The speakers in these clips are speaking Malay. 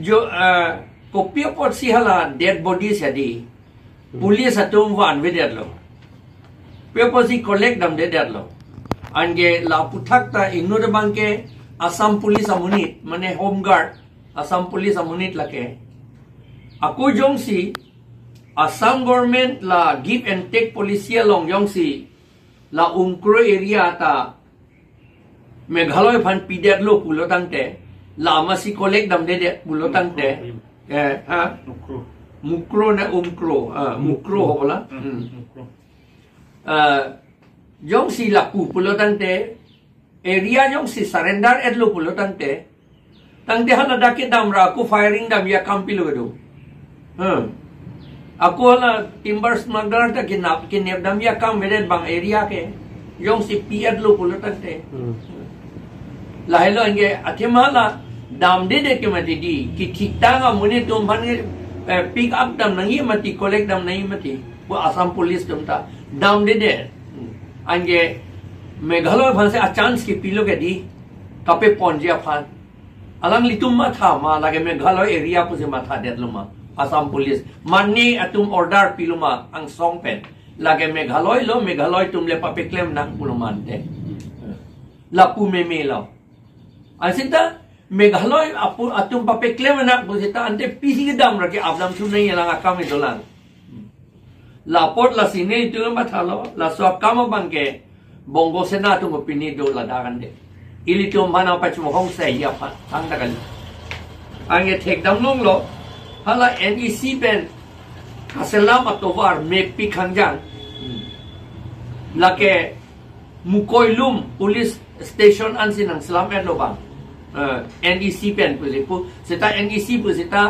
jo kopia pot si hala dead bodies hadi police atum wan with that lo people si collect them that lo ange la puthak ta inur bangke Assam police amunit mane home guard Assam police amunit lake aku jong si Assam government la give and take policy long jong si la Mukro area ta Meghalaya fan pidet lo pulo tangte la masi collect dam de pulo tangte ha Mukro na Mukro hola jong si la pulo tangte area jong si surrender et lo pulo tangte hala dakit dam ra aku firing dam ya kampilo do aku hala timber smuggler ta kinap dam ya kam vedet bang area ke jong si piet lo pulo tangte lahilo ange athimala dam de ke mati di ki thikta mune tum ban pick up dam nahi mati collect dam nahi mati bu Assam police tum ta dam de ange Meghalaya phanse a chance ki pilo ke di kape ponjia phan alang litum ma tha ma lage Meghalaya area puse ma tha det luma Assam police manni atum order piluma ang songpen lage Meghalaya tum le pape claim nang pulumante lapu me lo Asita Meghalaya atum pape claim nak busita ante pisi dam rake abdam tu nahi alang akam idolang laport la sine itu mathalo la so akam bangke bongo sena tu ngopini do la dagan de ili tu mana pa chu hong sai ya pa tang da kali ange thek dam long lo hala NEC pen haselam atovar me pi khangjang lake mukoilum police station ansin ang salam et lo bang NEC pen pu seta NEC pu seta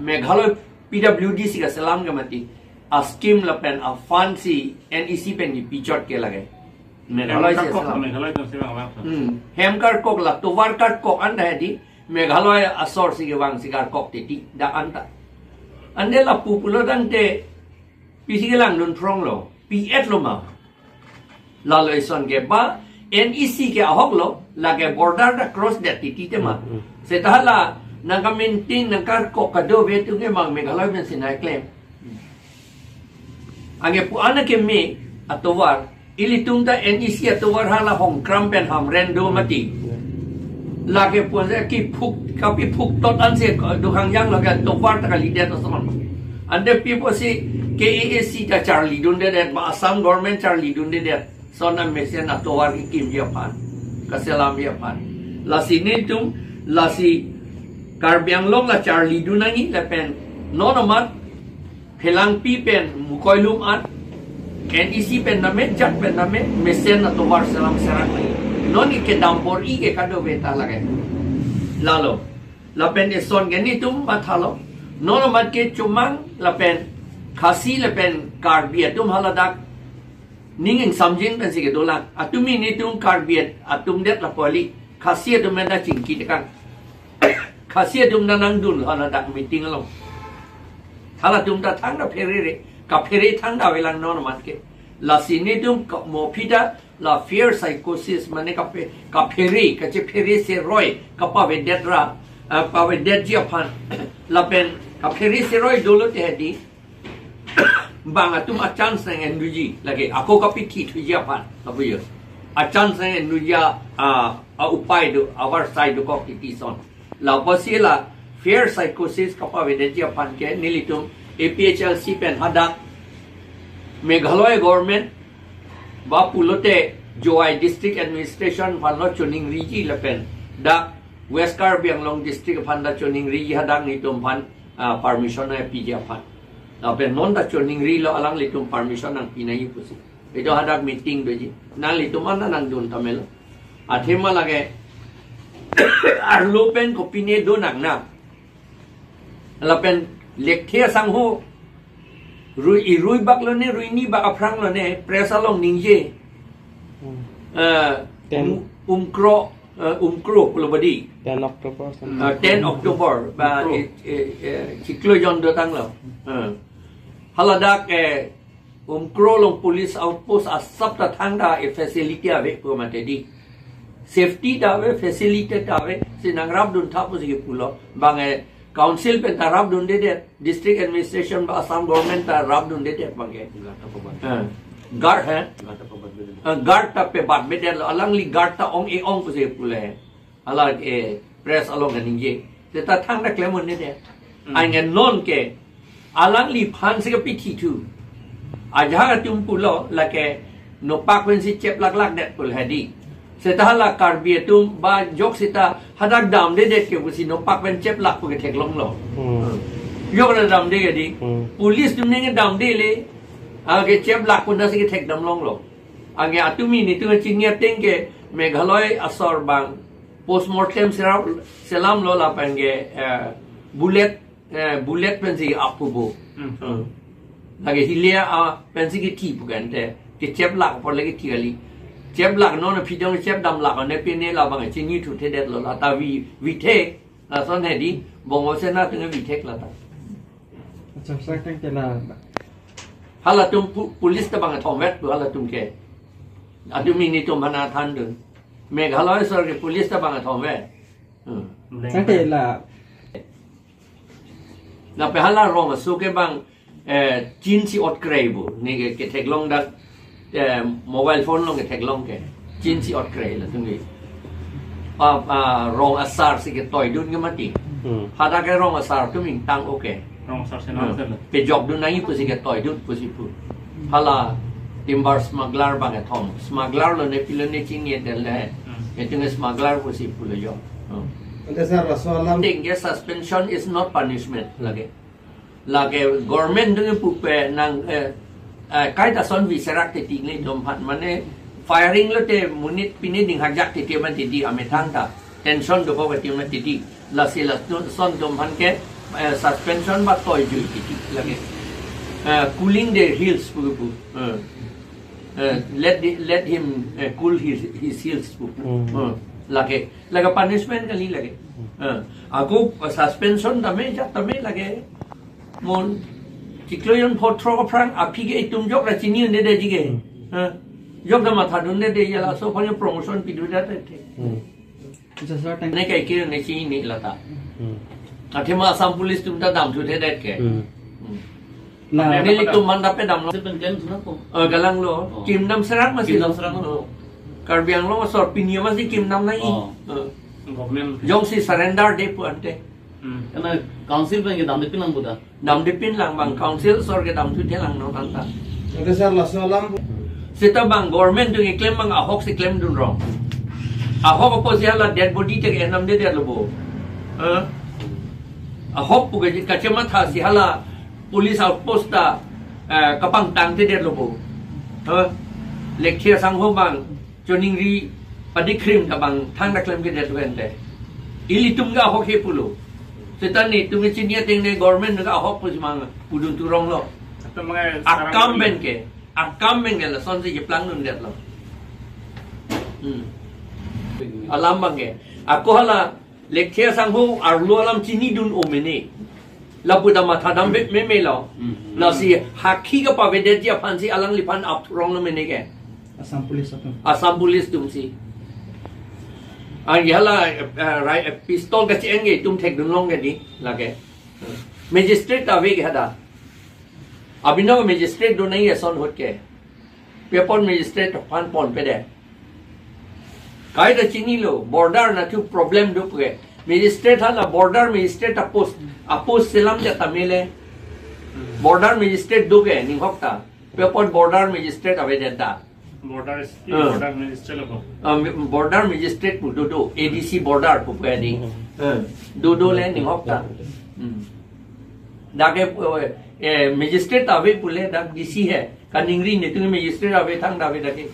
Meghalaya PWD si ka salam ka mati a scheme la pen a fancy NEC pen ni pichot ke lage Meghalaya se salam hemkar kok la tovar kar kok anda hedi Meghalaya asor si gewang si kar kok ti da anta ande la pupulo dante pisigelang nun prong lo pi et lo ma la lo ison ge ba NEC ke ahok lo lage border da cross that ti tema se tahala nang maintain nang kar kok kado vetu ge mang Meghalaya men sinai claim ange pu ana ke me atovar ilitung da NEC atovar hala hong kram pen ham rendo mati lage pu ki phuk kapi phuk tot anse dukhang yang laga tovar ta leader to samam ande people si KHEI ta Charlie dunde that Assam government Charlie dunde that sona mesen atovar ki kim japan kaselam japan la sinitum la si karbiang long la Charlie dunangi la pen nonomat Pherangke pen mukoilum at NEC pen name jat pen name mesen atovar salam serang lagi noni ke dampor I ke kado beta lage lalo la pen eson geni tum mathalo nono mat ke chumang la pen khasi la pen karbiet tum haladak ninging samjin pen sige dolang atumi ni tum karbiet atum det la poli khasi tum na chingki dekan khasi tum na nang dun haladak meeting lo hala tum ta thang da pherere ka phere thang da velang nono mat ke la sini tum mo phita la fear psychosis mane ka phere ka che phere se roi ka pa vedet ra pa vedet japan la pen ka phere se roi dolo te hedi bang atum a chance nang enduji lage ako ka pithi thu japan abu yo a chance nang enduja a upai do our side do ko ti son la basila fear psychosis ka pa vedet japan ke nilitum APHLC pen hadak Meghalaya government ba pulote Joai district administration phanlo choning riji lepen da West Karbiang Long district phanda choning riji hadang nitum phan permission na pija phan na pen non da choning ri lo alang litum permission nang pinai pusi ito hadak meeting doji na litum ana nang dun tamel athema lage arlo pen ko pine do nang na lapen lekthia sangho rui bak lo ne rui ni bak aprang lo ne presa long ningje Mukro kulobadi 10 October 10 October ba ciklo jon do tang lo haladak Mukro long police outpost asap ta thang da facility ave pu mate di safety dawe facilitate dawe sinang rab dun tha pu sige pulo bangai council pen ta rab dun de district administration ba Assam government ta rab dun de bangai guard hai guard ta pe bat be de alangli guard ta ong e ong pu sige pule ala e press along ganing je te ta thang na klemon de ai ngen non ke alangli phan sige pithi tu aja tum pulo la ke no pak wen si chep lak lak det pul hadi Setahala karbi tu ba jok sita hadak dam de ke busi no pak pen chep lak pu ke thek long lo. Yok na dam de di. Police tu nge dam de le. Age chep lak pu na se ke thek dam long lo. Age atumi ni tu chinya teng ke Meghalaya asor bang postmortem selam lo la penge bullet pen si apu bo. Lagi hilia a pen si ke ti pu kan te ke chep lak por lagi ti ali. Chep lak non phi dong chep dam lak ne pin ne la bang chi ni thu the det lo la ta vi the la son he di bong o se na tu vi the la ta acha sak tang ke la hala tum police ta bang thom vet hala tum ke adu mi ni tum mana than de Meghalaya sor ke police ta bang thom vet sang ke la pe hala ro ma su ke bang chin si ot krei bu ni ke thek long da mobile phone long ke thek long ke chin si ot krei la tung ni rong asar si ke toy dun ke mati hada ke rong asar tu ming tang oke rong asar se na pe job dun nai pu si ke toy dun pu si pu hala timbar smuggler bang ke thom smuggler lo ne pilo ne ching ye del le ke tung smuggler pu si pu lo jo the suspension is not punishment lage government dun pu pe nang kai ta son vi serak te ting le dom phat mane firing lo te munit pinit ding hajak te man ti di ame thang ta tension do ko ti man ti di la se la son dom phan ke suspension ba toy ju ti lage cooling the heels pu pu let him cool his heels pu lage punishment kali lage aku suspension tame ja tame lage mon Cikloyon potro perang api ke itum jok la cini ne de jige. Jok da matha dun ne de yala so phone promotion pidu da te. Ne kai ke ne cini ni lata. Athema Assam police tum ta dam thu the det ke. Na ne li tum man da pe dam lo. Galang lo kim nam serang masih. Karbiang lo sor pinya masih kim nam nai. Jong si surrender de pu ante. Karena council pun kita dampin lang buda. Dampin lang bang council sor ke dam tu dia lang no tanta. ada sar la salam Sita bang government tu claim bang ahok si claim dun wrong. Ahok apa sih lah dead body te enam de dia lobo. Ahok pu ke kacamata si hala police outpost ta kapang tang te dia lobo. Lecture sang ho bang joning ri padikrim ta bang thang da claim ke dia tu ente. Ili tum ga ahok he pulo. Sita ni tum ke chinia teng ne government ga ahok pu simang pudun tu wrong lo. Akam ben ke la son si jeplang nun det lo. Alam bang ke aku hala lecture sang ho arlo alam chini dun omene la puda matha dam me lo la si hakhi ka pa vede ji aphan si alang lipan up wrong lo mene ke Assam police tum si hala pistol ka chenge tum thek dun long ke di la ke magistrate ave ke hada abhinav magistrate do nahi hai son hot ke pepon magistrate phan pon pe de kai da chini lo border na tu problem do ke magistrate hala border magistrate apos selam ja tamile border magistrate do ke ni hokta pepon border magistrate ave de da border magistrate lo border magistrate pu do adc border pu pe ni do le ni hokta da ke magistrate ave pule da dc hai kaningri ne tu magistrate ave thang da ave da ke